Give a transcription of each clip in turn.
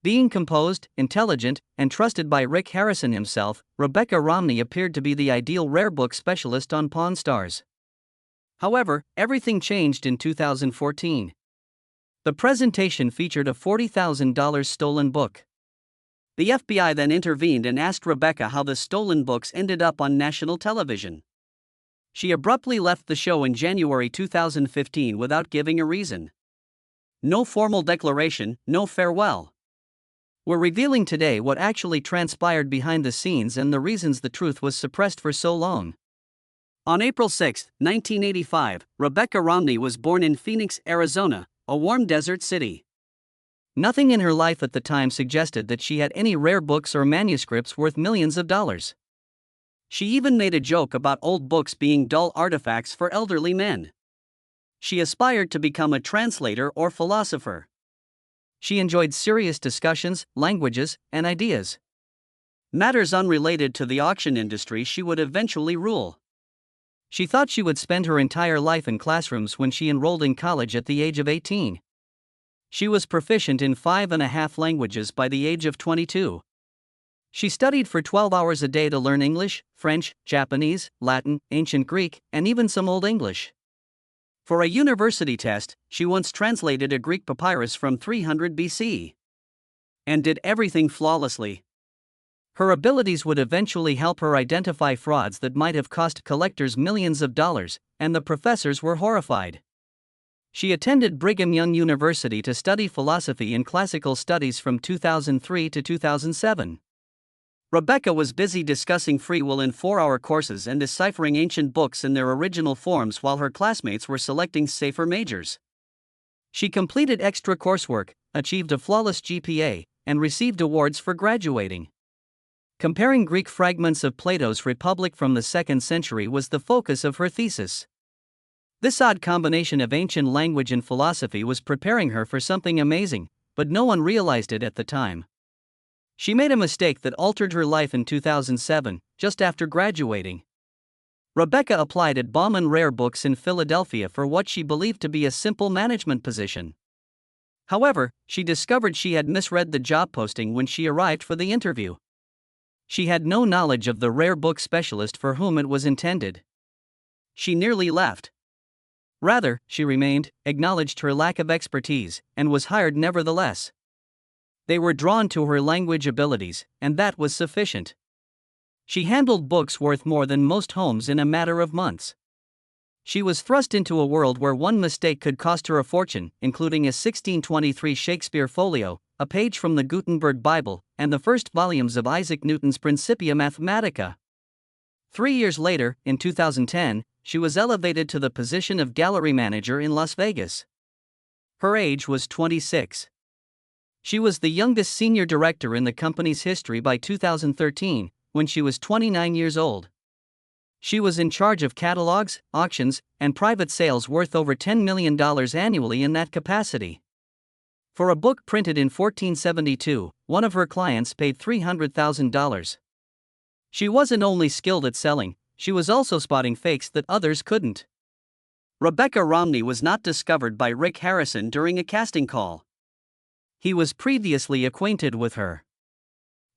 Being composed, intelligent, and trusted by Rick Harrison himself, Rebecca Romney appeared to be the ideal rare book specialist on Pawn Stars. However, everything changed in 2014. The presentation featured a $40,000 stolen book. The FBI then intervened and asked Rebecca how the stolen books ended up on national television. She abruptly left the show in January 2015 without giving a reason. No formal declaration, no farewell. We're revealing today what actually transpired behind the scenes and the reasons the truth was suppressed for so long. On April 6, 1985, Rebecca Romney was born in Phoenix, Arizona, a warm desert city. Nothing in her life at the time suggested that she had any rare books or manuscripts worth millions of dollars. She even made a joke about old books being dull artifacts for elderly men. She aspired to become a translator or philosopher. She enjoyed serious discussions, languages, and ideas. Matters unrelated to the auction industry she would eventually rule. She thought she would spend her entire life in classrooms when she enrolled in college at the age of 18. She was proficient in 5.5 languages by the age of 22. She studied for 12 hours a day to learn English, French, Japanese, Latin, Ancient Greek, and even some Old English. For a university test, she once translated a Greek papyrus from 300 BC. And did everything flawlessly. Her abilities would eventually help her identify frauds that might have cost collectors millions of dollars, and the professors were horrified. She attended Brigham Young University to study philosophy and classical studies from 2003 to 2007. Rebecca was busy discussing free will in 4-hour courses and deciphering ancient books in their original forms while her classmates were selecting safer majors. She completed extra coursework, achieved a flawless GPA, and received awards for graduating. Comparing Greek fragments of Plato's Republic from the 2nd century was the focus of her thesis. This odd combination of ancient language and philosophy was preparing her for something amazing, but no one realized it at the time. She made a mistake that altered her life in 2007, just after graduating. Rebecca applied at Bauman Rare Books in Philadelphia for what she believed to be a simple management position. However, she discovered she had misread the job posting when she arrived for the interview. She had no knowledge of the rare book specialist for whom it was intended. She nearly left. Rather, she remained, acknowledged her lack of expertise, and was hired nevertheless. They were drawn to her language abilities, and that was sufficient. She handled books worth more than most homes in a matter of months. She was thrust into a world where one mistake could cost her a fortune, including a 1623 Shakespeare folio, a page from the Gutenberg Bible, and the first volumes of Isaac Newton's Principia Mathematica. 3 years later, in 2010, she was elevated to the position of gallery manager in Las Vegas. Her age was 26. She was the youngest senior director in the company's history by 2013, when she was 29 years old. She was in charge of catalogs, auctions, and private sales worth over $10 million annually in that capacity. For a book printed in 1472, one of her clients paid $300,000. She wasn't only skilled at selling, she was also spotting fakes that others couldn't. Rebecca Romney was not discovered by Rick Harrison during a casting call. He was previously acquainted with her.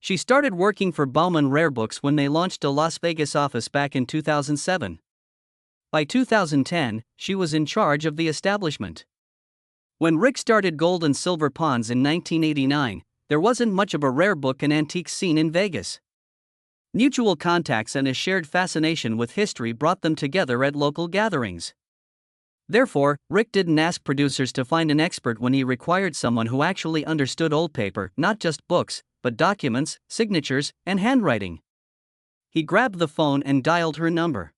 She started working for Bauman Rare Books when they launched a Las Vegas office back in 2007. By 2010, she was in charge of the establishment. When Rick started Gold and Silver Pawns in 1989, there wasn't much of a rare book and antique scene in Vegas. Mutual contacts and a shared fascination with history brought them together at local gatherings. Therefore, Rick didn't ask producers to find an expert when he required someone who actually understood old paper, not just books, but documents, signatures, and handwriting. He grabbed the phone and dialed her number.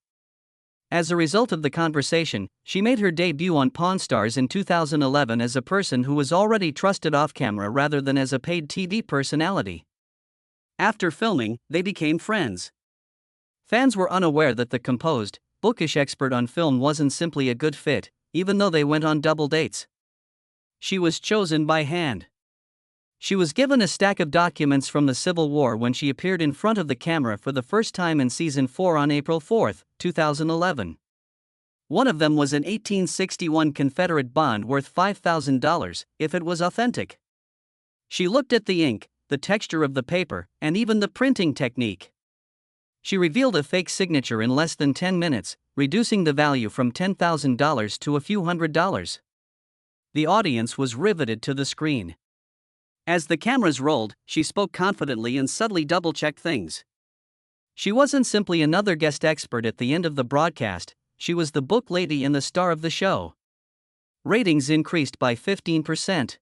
As a result of the conversation, she made her debut on Pawn Stars in 2011 as a person who was already trusted off-camera rather than as a paid TV personality. After filming, they became friends. Fans were unaware that the composed, bookish expert on film wasn't simply a good fit, even though they went on double dates. She was chosen by hand. She was given a stack of documents from the Civil War when she appeared in front of the camera for the first time in Season 4 on April 4, 2011. One of them was an 1861 Confederate bond worth $5,000, if it was authentic. She looked at the ink, the texture of the paper, and even the printing technique. She revealed a fake signature in less than 10 minutes, reducing the value from $10,000 to a few $100s. The audience was riveted to the screen. As the cameras rolled, she spoke confidently and subtly double-checked things. She wasn't simply another guest expert at the end of the broadcast, she was the book lady and the star of the show. Ratings increased by 15%.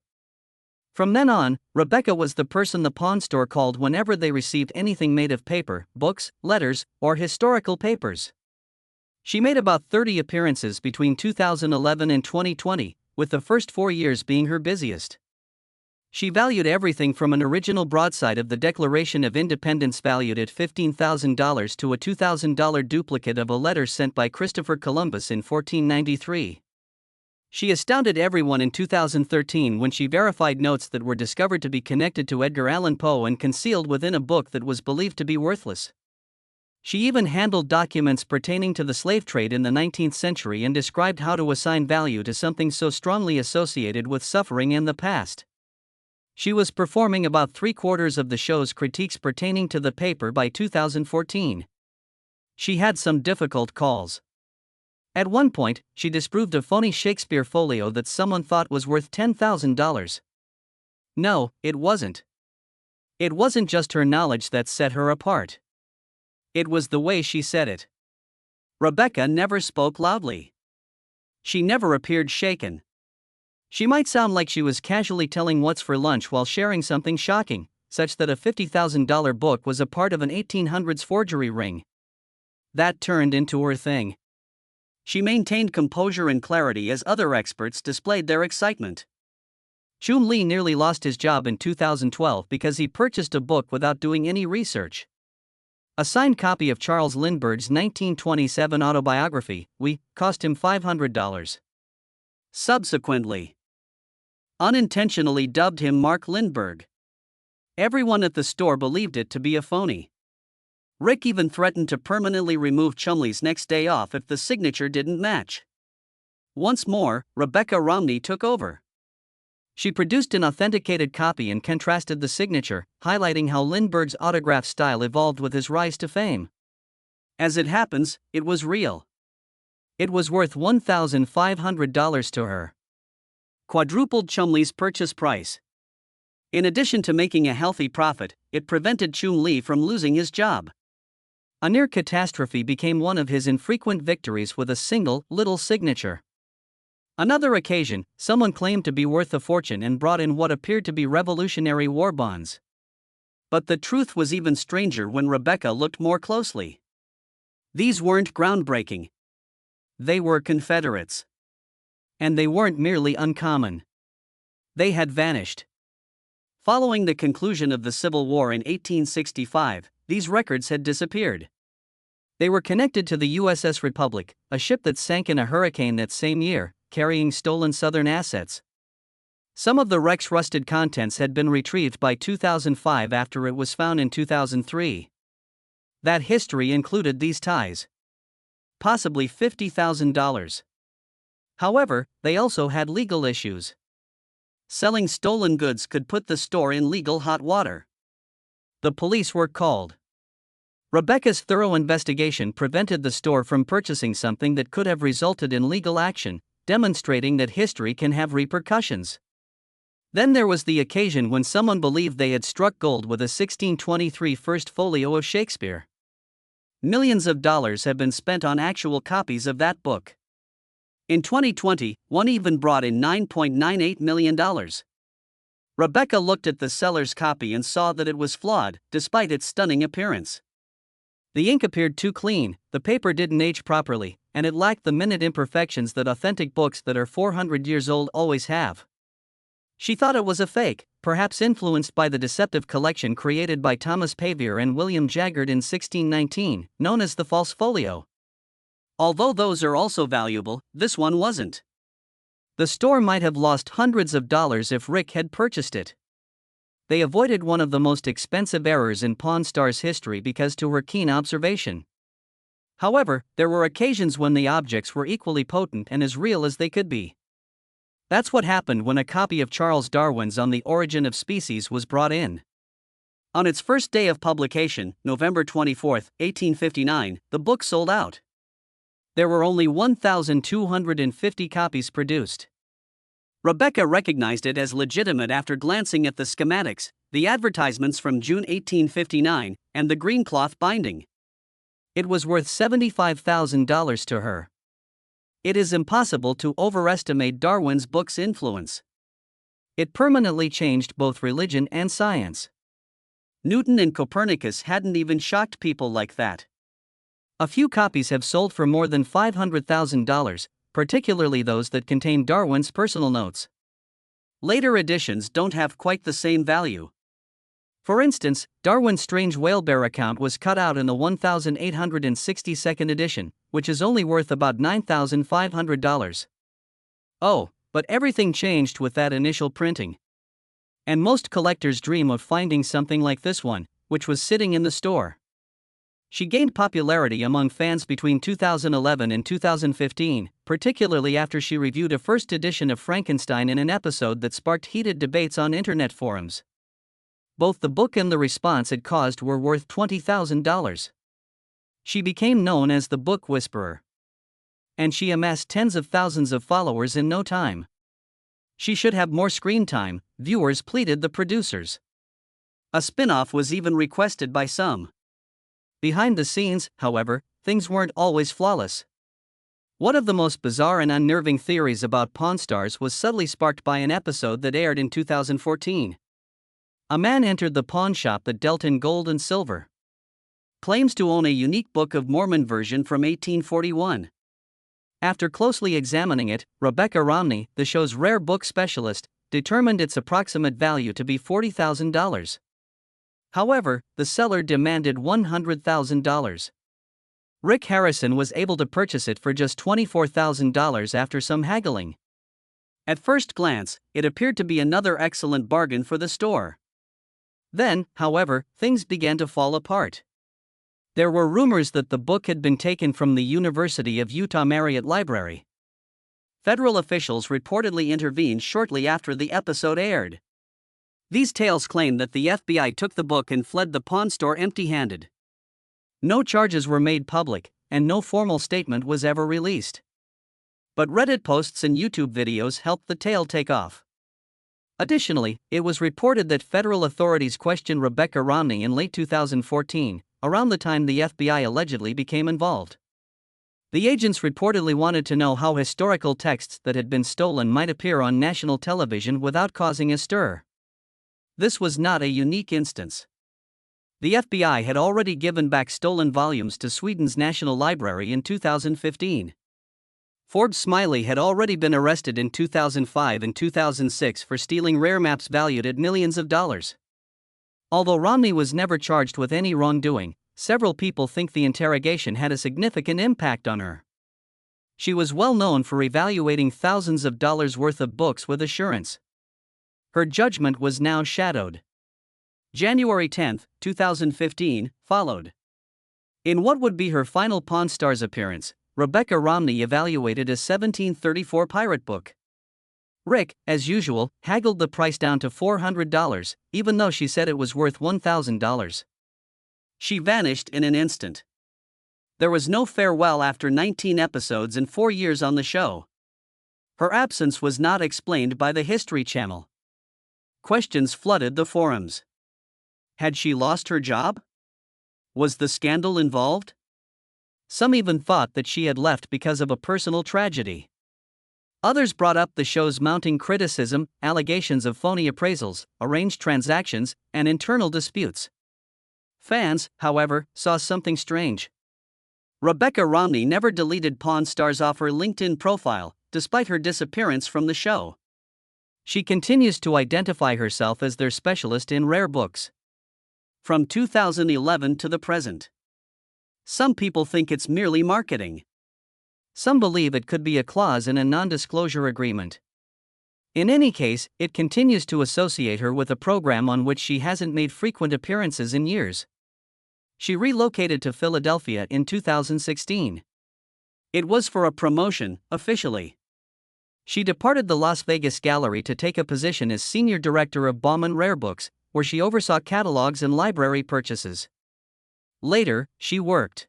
From then on, Rebecca was the person the pawn store called whenever they received anything made of paper, books, letters, or historical papers. She made about 30 appearances between 2011 and 2020, with the first 4 years being her busiest. She valued everything from an original broadside of the Declaration of Independence valued at $15,000 to a $2,000 duplicate of a letter sent by Christopher Columbus in 1493. She astounded everyone in 2013 when she verified notes that were discovered to be connected to Edgar Allan Poe and concealed within a book that was believed to be worthless. She even handled documents pertaining to the slave trade in the 19th century and described how to assign value to something so strongly associated with suffering in the past. She was performing about 3/4 of the show's critiques pertaining to the paper by 2014. She had some difficult calls. At one point, she disproved a phony Shakespeare folio that someone thought was worth $10,000. No, it wasn't. It wasn't just her knowledge that set her apart. It was the way she said it. Rebecca never spoke loudly. She never appeared shaken. She might sound like she was casually telling what's for lunch while sharing something shocking, such that a $50,000 book was a part of an 1800s forgery ring. That turned into her thing. She maintained composure and clarity as other experts displayed their excitement. Chum Lee nearly lost his job in 2012 because he purchased a book without doing any research. A signed copy of Charles Lindbergh's 1927 autobiography, We, cost him $500. Subsequently, unintentionally dubbed him Mark Lindbergh. Everyone at the store believed it to be a phony. Rick even threatened to permanently remove Chumley's next day off if the signature didn't match. Once more, Rebecca Romney took over. She produced an authenticated copy and contrasted the signature, highlighting how Lindbergh's autograph style evolved with his rise to fame. As it happens, it was real. It was worth $1,500 to her. Quadrupled Chumley's purchase price. In addition to making a healthy profit, it prevented Chum Lee from losing his job. A near catastrophe became one of his infrequent victories with a single, little signature. Another occasion, someone claimed to be worth a fortune and brought in what appeared to be Revolutionary War bonds. But the truth was even stranger when Rebecca looked more closely. These weren't groundbreaking. They were Confederates. And they weren't merely uncommon. They had vanished. Following the conclusion of the Civil War in 1865, these records had disappeared. They were connected to the USS Republic, a ship that sank in a hurricane that same year, carrying stolen Southern assets. Some of the wreck's rusted contents had been retrieved by 2005 after it was found in 2003. That history included these ties. Possibly $50,000. However, they also had legal issues. Selling stolen goods could put the store in legal hot water. The police were called. Rebecca's thorough investigation prevented the store from purchasing something that could have resulted in legal action, demonstrating that history can have repercussions. Then there was the occasion when someone believed they had struck gold with a 1623 first folio of Shakespeare. Millions of dollars have been spent on actual copies of that book. In 2020, one even brought in $9.98 million. Rebecca looked at the seller's copy and saw that it was flawed, despite its stunning appearance. The ink appeared too clean, the paper didn't age properly, and it lacked the minute imperfections that authentic books that are 400 years old always have. She thought it was a fake, perhaps influenced by the deceptive collection created by Thomas Pavier and William Jaggard in 1619, known as the false folio. Although those are also valuable, this one wasn't. The store might have lost hundreds of dollars if Rick had purchased it. They avoided one of the most expensive errors in Pawn Star's history because to her keen observation. However, there were occasions when the objects were equally potent and as real as they could be. That's what happened when a copy of Charles Darwin's On the Origin of Species was brought in. On its first day of publication, November 24, 1859, the book sold out. There were only 1,250 copies produced. Rebecca recognized it as legitimate after glancing at the schematics, the advertisements from June 1859, and the green cloth binding. It was worth $75,000 to her. It is impossible to overestimate Darwin's book's influence. It permanently changed both religion and science. Newton and Copernicus hadn't even shocked people like that. A few copies have sold for more than $500,000, particularly those that contain Darwin's personal notes. Later editions don't have quite the same value. For instance, Darwin's strange whale bear account was cut out in the 1862nd edition, which is only worth about $9,500. Oh, but everything changed with that initial printing. And most collectors dream of finding something like this one, which was sitting in the store. She gained popularity among fans between 2011 and 2015, particularly after she reviewed a first edition of Frankenstein in an episode that sparked heated debates on internet forums. Both the book and the response it caused were worth $20,000. She became known as the Book Whisperer. And she amassed tens of thousands of followers in no time. She should have more screen time, viewers pleaded the producers. A spin-off was even requested by some. Behind the scenes, however, things weren't always flawless. One of the most bizarre and unnerving theories about Pawn Stars was subtly sparked by an episode that aired in 2014. A man entered the pawn shop that dealt in gold and silver. Claims to own a unique Book of Mormon version from 1841. After closely examining it, Rebecca Romney, the show's rare book specialist, determined its approximate value to be $40,000. However, the seller demanded $100,000. Rick Harrison was able to purchase it for just $24,000 after some haggling. At first glance, it appeared to be another excellent bargain for the store. Then, however, things began to fall apart. There were rumors that the book had been taken from the University of Utah Marriott Library. Federal officials reportedly intervened shortly after the episode aired. These tales claim that the FBI took the book and fled the pawn store empty-handed. No charges were made public, and no formal statement was ever released. But Reddit posts and YouTube videos helped the tale take off. Additionally, it was reported that federal authorities questioned Rebecca Romney in late 2014, around the time the FBI allegedly became involved. The agents reportedly wanted to know how historical texts that had been stolen might appear on national television without causing a stir. This was not a unique instance. The FBI had already given back stolen volumes to Sweden's National Library in 2015. Forbes Smiley had already been arrested in 2005 and 2006 for stealing rare maps valued at millions of dollars. Although Romney was never charged with any wrongdoing, several people think the interrogation had a significant impact on her. She was well known for evaluating thousands of dollars worth of books with assurance. Her judgment was now shadowed. January 10, 2015, followed. In what would be her final Pawn Stars appearance, Rebecca Romney evaluated a 1734 pirate book. Rick, as usual, haggled the price down to $400, even though she said it was worth $1,000. She vanished in an instant. There was no farewell after 19 episodes and 4 years on the show. Her absence was not explained by the History Channel. Questions flooded the forums. Had she lost her job? Was the scandal involved? Some even thought that she had left because of a personal tragedy. Others brought up the show's mounting criticism, allegations of phony appraisals, arranged transactions, and internal disputes. Fans, however, saw something strange. Rebecca Romney never deleted Pawn Stars off her LinkedIn profile, despite her disappearance from the show. She continues to identify herself as their specialist in rare books. From 2011 to the present. Some people think it's merely marketing. Some believe it could be a clause in a non-disclosure agreement. In any case, it continues to associate her with a program on which she hasn't made frequent appearances in years. She relocated to Philadelphia in 2016. It was for a promotion, officially. She departed the Las Vegas gallery to take a position as senior director of Bauman Rare Books, where she oversaw catalogs and library purchases. Later, she worked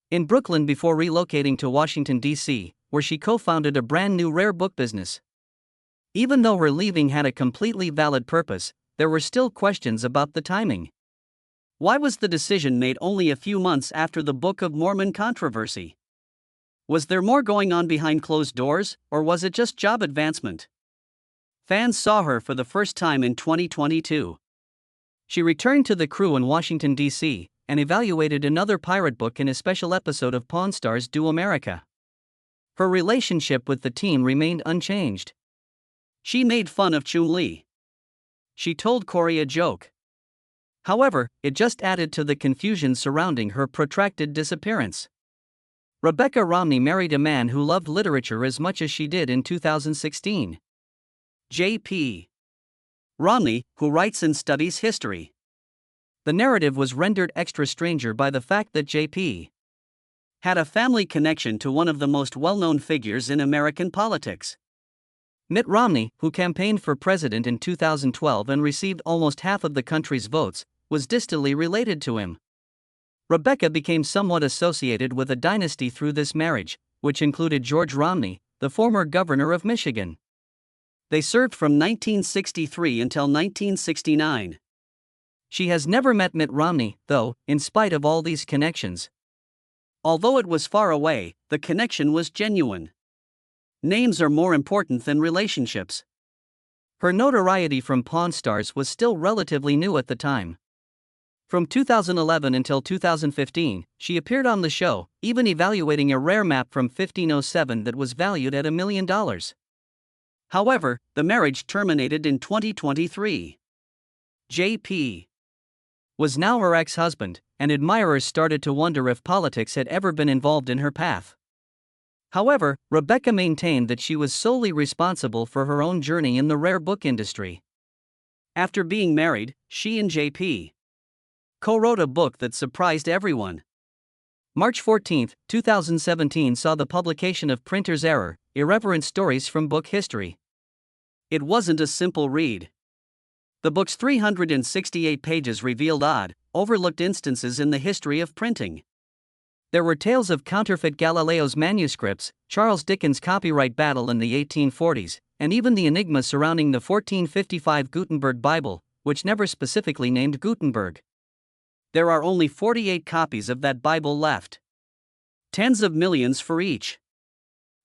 in Brooklyn before relocating to Washington, D.C., where she co-founded a brand new rare book business. Even though her leaving had a completely valid purpose, there were still questions about the timing. Why was the decision made only a few months after the Book of Mormon controversy? Was there more going on behind closed doors, or was it just job advancement? Fans saw her for the first time in 2022. She returned to the crew in Washington, D.C., and evaluated another pirate book in a special episode of Pawn Stars Do America. Her relationship with the team remained unchanged. She made fun of Chun-Li. She told Corey a joke. However, it just added to the confusion surrounding her protracted disappearance. Rebecca Romney married a man who loved literature as much as she did in 2016. J.P. Romney, who writes and studies history. The narrative was rendered extra stranger by the fact that J.P. had a family connection to one of the most well-known figures in American politics. Mitt Romney, who campaigned for president in 2012 and received almost half of the country's votes, was distantly related to him. Rebecca became somewhat associated with a dynasty through this marriage, which included George Romney, the former governor of Michigan. They served from 1963 until 1969. She has never met Mitt Romney, though, in spite of all these connections. Although it was far away, the connection was genuine. Names are more important than relationships. Her notoriety from Pawn Stars was still relatively new at the time. From 2011 until 2015, she appeared on the show, even evaluating a rare map from 1507 that was valued at $1 million. However, the marriage terminated in 2023. J.P. was now her ex-husband, and admirers started to wonder if politics had ever been involved in her path. However, Rebecca maintained that she was solely responsible for her own journey in the rare book industry. After being married, she and J.P. co-wrote a book that surprised everyone. March 14, 2017 saw the publication of Printer's Error, Irreverent Stories from Book History. It wasn't a simple read. The book's 368 pages revealed odd, overlooked instances in the history of printing. There were tales of counterfeit Galileo's manuscripts, Charles Dickens' copyright battle in the 1840s, and even the enigma surrounding the 1455 Gutenberg Bible, which never specifically named Gutenberg. There are only 48 copies of that Bible left. Tens of millions for each.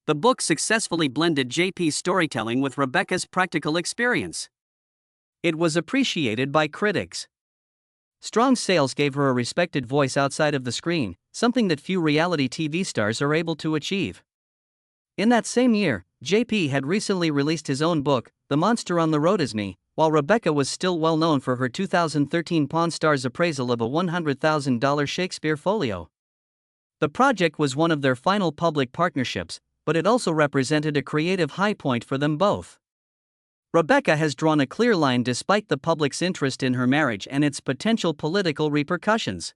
The book successfully blended J.P.'s storytelling with Rebecca's practical experience. It was appreciated by critics. Strong sales gave her a respected voice outside of the screen, something that few reality TV stars are able to achieve. In that same year, J.P. had recently released his own book, The Monster on the Road Is Me, while Rebecca was still well known for her 2013 Pawn Stars appraisal of a $100,000 Shakespeare folio. The project was one of their final public partnerships, but it also represented a creative high point for them both. Rebecca has drawn a clear line despite the public's interest in her marriage and its potential political repercussions.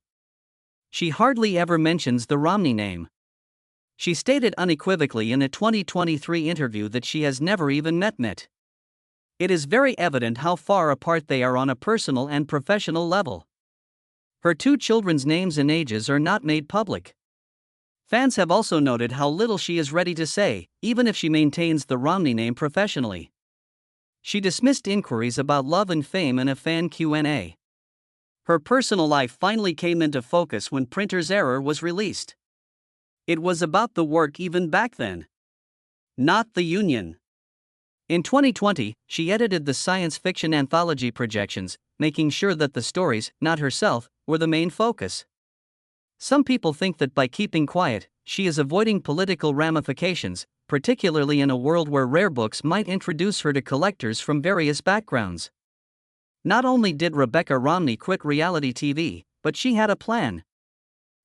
She hardly ever mentions the Romney name. She stated unequivocally in a 2023 interview that she has never even met Mitt. It is very evident how far apart they are on a personal and professional level. Her two children's names and ages are not made public. Fans have also noted how little she is ready to say, even if she maintains the Romney name professionally. She dismissed inquiries about love and fame in a fan Q&A. Her personal life finally came into focus when Printer's Error was released. It was about the work even back then, not the union. In 2020, she edited the science fiction anthology Projections, making sure that the stories, not herself, were the main focus. Some people think that by keeping quiet, she is avoiding political ramifications, particularly in a world where rare books might introduce her to collectors from various backgrounds. Not only did Rebecca Romney quit reality TV, but she had a plan.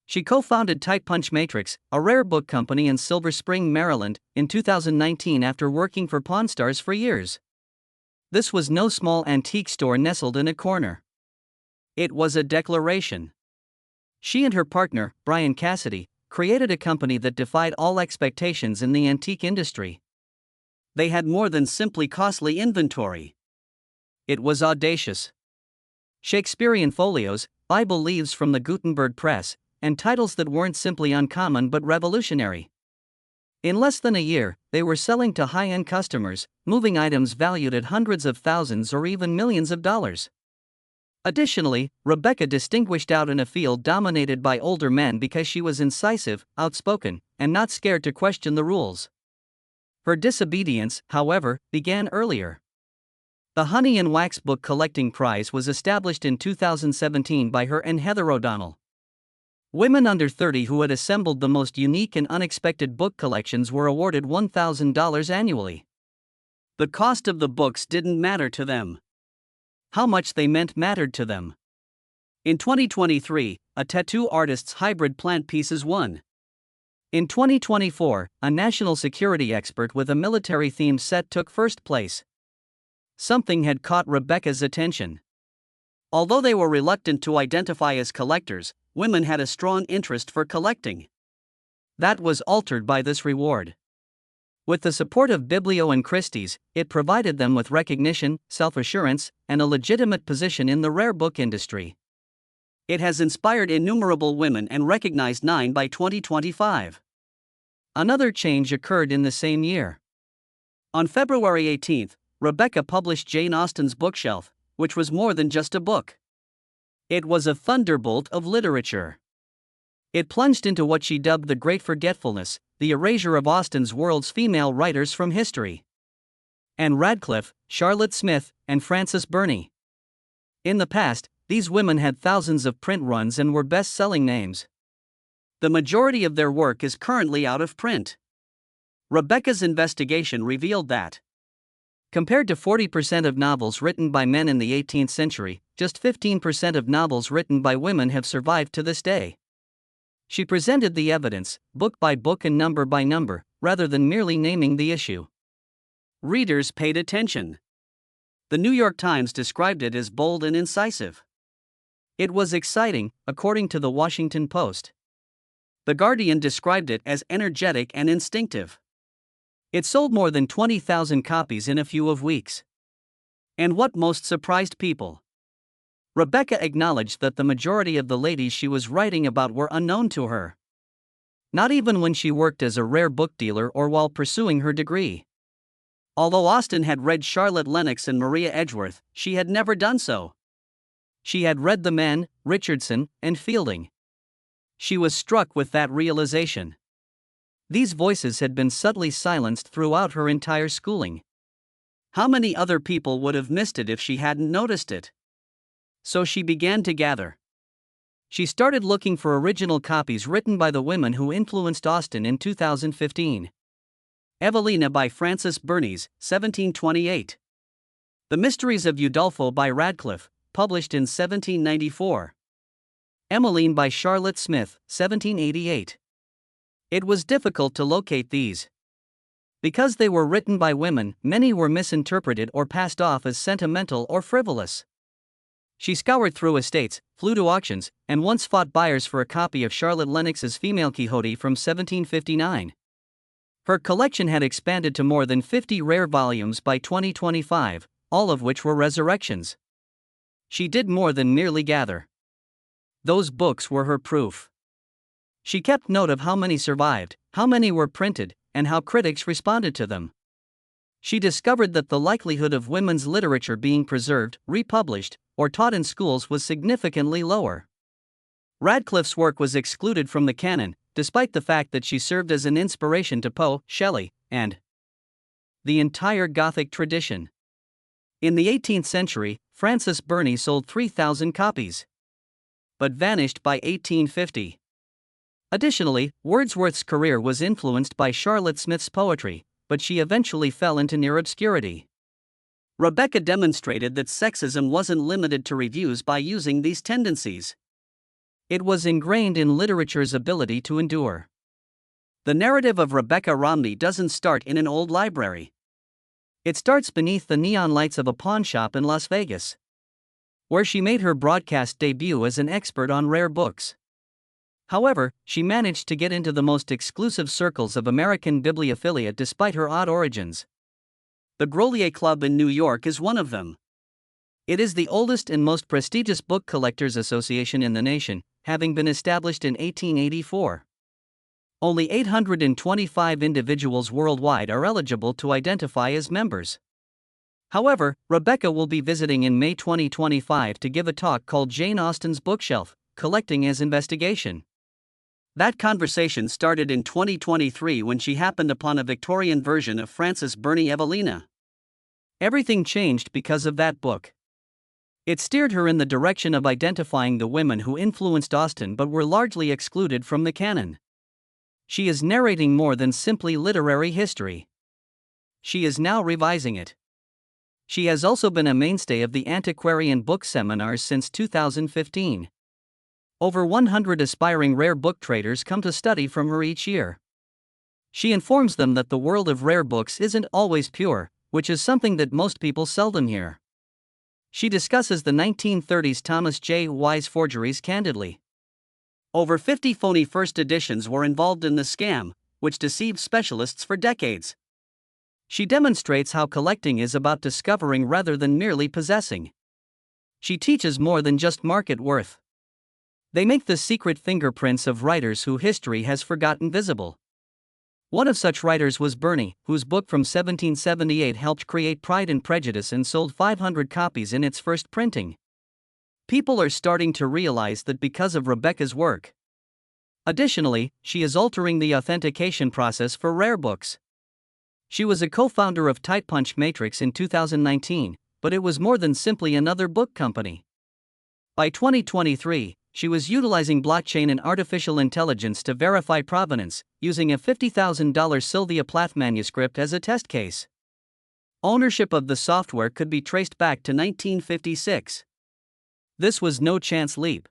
She co-founded Type Punch Matrix, a rare book company in Silver Spring, Maryland, in 2019 after working for Pawn Stars for years. This was no small antique store nestled in a corner. It was a declaration. She and her partner, Brian Cassidy, created a company that defied all expectations in the antique industry. they had more than simply costly inventory. It was audacious. Shakespearean folios, Bible leaves from the Gutenberg press, and titles that weren't simply uncommon but revolutionary. In less than a year, they were selling to high-end customers, moving items valued at hundreds of thousands or even millions of dollars. Additionally, Rebecca distinguished out in a field dominated by older men because she was incisive, outspoken, and not scared to question the rules. Her disobedience, however, began earlier. The Honey and Wax Book Collecting Prize was established in 2017 by her and Heather O'Donnell. Women under 30 who had assembled the most unique and unexpected book collections were awarded $1,000 annually. The cost of the books didn't matter to them. How much they meant mattered to them. In 2023, a tattoo artist's hybrid plant pieces won. In 2024, a national security expert with a military-themed set took first place. Something had caught Rebecca's attention. Although they were reluctant to identify as collectors, women had a strong interest for collecting. That was altered by this reward. With the support of Biblio and Christie's, it provided them with recognition, self-assurance, and a legitimate position in the rare book industry. It has inspired innumerable women and recognized 9 by 2025. Another change occurred in the same year. On February 18, Rebecca published Jane Austen's Bookshelf, which was more than just a book. It was a thunderbolt of literature. It plunged into what she dubbed the Great Forgetfulness, the erasure of Austen's world's female writers from history. Anne Radcliffe, Charlotte Smith, and Frances Burney. In the past, these women had thousands of print runs and were best-selling names. The majority of their work is currently out of print. Rebecca's investigation revealed that, compared to 40% of novels written by men in the 18th century, just 15% of novels written by women have survived to this day. She presented the evidence, book by book and number by number, rather than merely naming the issue. Readers paid attention. The New York Times described it as bold and incisive. It was exciting, according to the Washington Post. The Guardian described it as energetic and instinctive. It sold more than 20,000 copies in a few weeks. And what most surprised people? Rebecca acknowledged that the majority of the ladies she was writing about were unknown to her. Not even when she worked as a rare book dealer or while pursuing her degree. Although Austen had read Charlotte Lennox and Maria Edgeworth, she had never done so. She had read the men, Richardson, and Fielding. She was struck with that realization. These voices had been subtly silenced throughout her entire schooling. How many other people would have missed it if she hadn't noticed it? So she began to gather. She started looking for original copies written by the women who influenced Austen in 2015. Evelina by Frances Burney, 1728. The Mysteries of Udolpho by Radcliffe, published in 1794. Emmeline by Charlotte Smith, 1788. It was difficult to locate these. Because they were written by women, many were misinterpreted or passed off as sentimental or frivolous. She scoured through estates, flew to auctions, and once fought buyers for a copy of Charlotte Lennox's Female Quixote from 1759. Her collection had expanded to more than 50 rare volumes by 2025, all of which were resurrections. She did more than merely gather. Those books were her proof. She kept note of how many survived, how many were printed, and how critics responded to them. She discovered that the likelihood of women's literature being preserved, republished, or taught in schools was significantly lower. Radcliffe's work was excluded from the canon, despite the fact that she served as an inspiration to Poe, Shelley, and the entire Gothic tradition. In the 18th century, Frances Burney sold 3,000 copies, but vanished by 1850. Additionally, Wordsworth's career was influenced by Charlotte Smith's poetry, but she eventually fell into near obscurity. Rebecca demonstrated that sexism wasn't limited to reviews by using these tendencies. It was ingrained in literature's ability to endure. The narrative of Rebecca Romney doesn't start in an old library. It starts beneath the neon lights of a pawn shop in Las Vegas, where she made her broadcast debut as an expert on rare books. However, she managed to get into the most exclusive circles of American bibliophilia despite her odd origins. The Grolier Club in New York is one of them. It is the oldest and most prestigious book collectors association in the nation, having been established in 1884. Only 825 individuals worldwide are eligible to identify as members. However, Rebecca will be visiting in May 2025 to give a talk called Jane Austen's Bookshelf, Collecting as Investigation. That conversation started in 2023 when she happened upon a Victorian version of Frances Burney Evelina. Everything changed because of that book. It steered her in the direction of identifying the women who influenced Austen but were largely excluded from the canon. She is narrating more than simply literary history. She is now revising it. She has also been a mainstay of the antiquarian book seminars since 2015. Over 100 aspiring rare book traders come to study from her each year. She informs them that the world of rare books isn't always pure, which is something that most people seldom hear. She discusses the 1930s Thomas J. Wise forgeries candidly. Over 50 phony first editions were involved in the scam, which deceived specialists for decades. She demonstrates how collecting is about discovering rather than merely possessing. She teaches more than just market worth. They make the secret fingerprints of writers who history has forgotten visible. One of such writers was Burney, whose book from 1778 helped create Pride and Prejudice and sold 500 copies in its first printing. People are starting to realize that because of Rebecca's work. Additionally, she is altering the authentication process for rare books. She was a co-founder of TypePunch Matrix in 2019, but it was more than simply another book company. By 2023, she was utilizing blockchain and artificial intelligence to verify provenance, using a $50,000 Sylvia Plath manuscript as a test case. Ownership of the software could be traced back to 1956. This was no chance leap.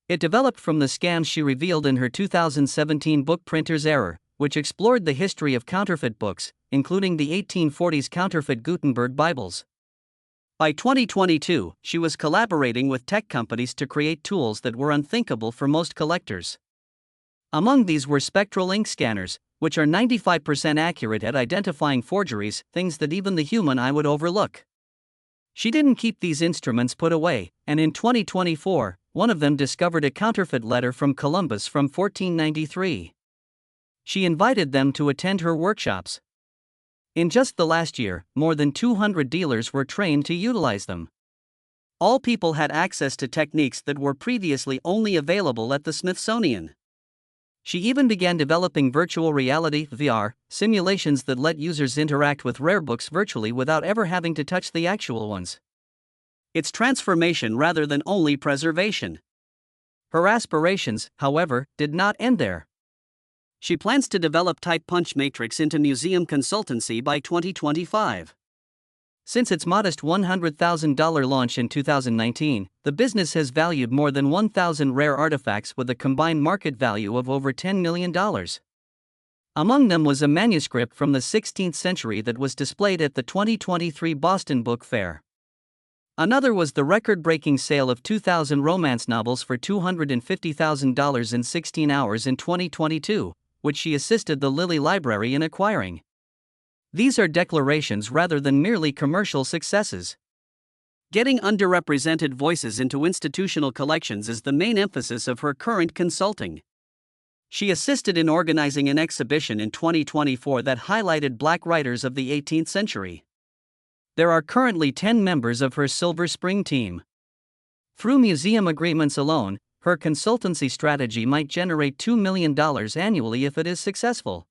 It developed from the scams she revealed in her 2017 book Printer's Error, which explored the history of counterfeit books, including the 1840s counterfeit Gutenberg Bibles. By 2022, she was collaborating with tech companies to create tools that were unthinkable for most collectors. Among these were spectral ink scanners, which are 95% accurate at identifying forgeries, things that even the human eye would overlook. She didn't keep these instruments put away, and in 2024, one of them discovered a counterfeit letter from Columbus from 1493. She invited them to attend her workshops. In just the last year, more than 200 dealers were trained to utilize them. All people had access to techniques that were previously only available at the Smithsonian. She even began developing virtual reality (VR) simulations that let users interact with rare books virtually without ever having to touch the actual ones. It's transformation rather than only preservation. Her aspirations, however, did not end there. She plans to develop TypePunch Matrix into museum consultancy by 2025. Since its modest $100,000 launch in 2019, the business has valued more than 1,000 rare artifacts with a combined market value of over $10 million. Among them was a manuscript from the 16th century that was displayed at the 2023 Boston Book Fair. Another was the record-breaking sale of 2,000 romance novels for $250,000 in 16 hours in 2022, which she assisted the Lilly Library in acquiring. These are declarations rather than merely commercial successes. Getting underrepresented voices into institutional collections is the main emphasis of her current consulting. She assisted in organizing an exhibition in 2024 that highlighted Black writers of the 18th century. There are currently 10 members of her Silver Spring team. Through museum agreements alone, her consultancy strategy might generate $2 million annually if it is successful.